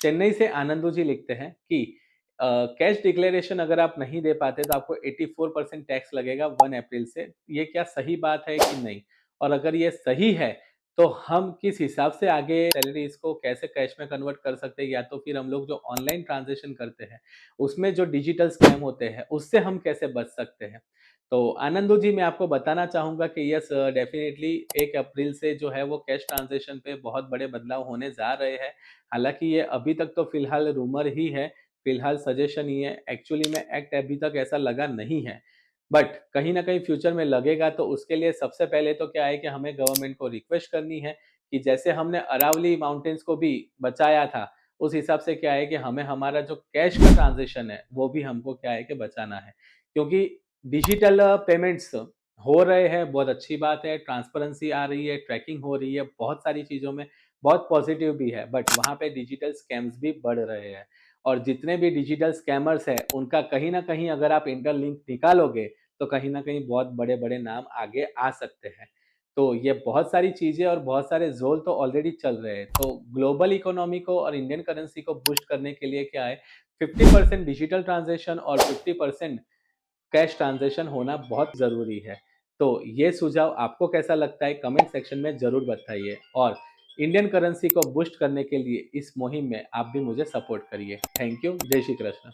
चेन्नई से आनंदू जी लिखते हैं कि कैश डिक्लेरेशन अगर आप नहीं दे पाते तो आपको 84% टैक्स लगेगा 1 अप्रैल से। ये क्या सही बात है कि नहीं? और अगर ये सही है, तो हम किस हिसाब से आगे सैलरीज़ को कैसे कैश में कन्वर्ट कर सकते हैं? या तो फिर हम लोग जो ऑनलाइन ट्रांज़ैक्शन करते हैं, उसमें जो डिजिटल स्कैम होते हैं, उससे हम कैसे बच सकते हैं? तो आनंदू जी, मैं आपको बताना चाहूँगा कि यस डेफ़िनिटली 1 अप्रैल से जो है वो कैश ट्रांज़ैक्शन पे बहुत बड़े बदलाव होने जा रहे हैं। हालाँकि ये अभी तक तो फ़िलहाल रूमर ही है, फ़िलहाल सजेशन ही है, एक्चुअली में एक्ट अभी तक ऐसा लगा नहीं है। बट कहीं न कहीं फ्यूचर में लगेगा तो उसके लिए सबसे पहले तो क्या है कि हमें गवर्नमेंट को रिक्वेस्ट करनी है कि जैसे हमने अरावली माउंटेन्स को भी बचाया था, उस हिसाब से क्या है कि हमें हमारा जो कैश का ट्रांज़ैक्शन है, वो भी हमको क्या है कि बचाना है। क्योंकि डिजिटल पेमेंट्स हो रहे हैं, बहुत अच्छी बात है, ट्रांसपेरेंसी आ रही है, ट्रैकिंग हो रही है, बहुत सारी चीज़ों में बहुत पॉज़िटिव भी है, बट वहाँ पे डिजिटल स्कैम्स भी बढ़ रहे हैं। और जितने भी डिजिटल स्कैमर्स हैं, उनका कहीं न कहीं अगर आप इंटरलिंक निकालोगे, तो कहीं न कहीं बहुत बड़े-बड़े नाम आगे आ सकते हैं। तो ये बहुत सारी चीज़ें और बहुत सारे ज़ोल तो ऑलरेडी चल रहे हैं। तो ग्लोबल इकोनॉमी को और इंडियन करेंसी को बूस्ट करने के लिए क्या है, 50% डिजिटल ट्रांज़ैक्शन और 50% कैश ट्रांज़ैक्शन होना बहुत ज़रूरी है। तो ये सुझाव आपको कैसा लगता है? कमेंट सेक्शन में ज़रूर बताइए और इंडियन करेंसी को बूस्ट करने के लिए इस मुहिम में आप भी मुझे सपोर्ट करिए। Thank you. जय श्री कृष्ण।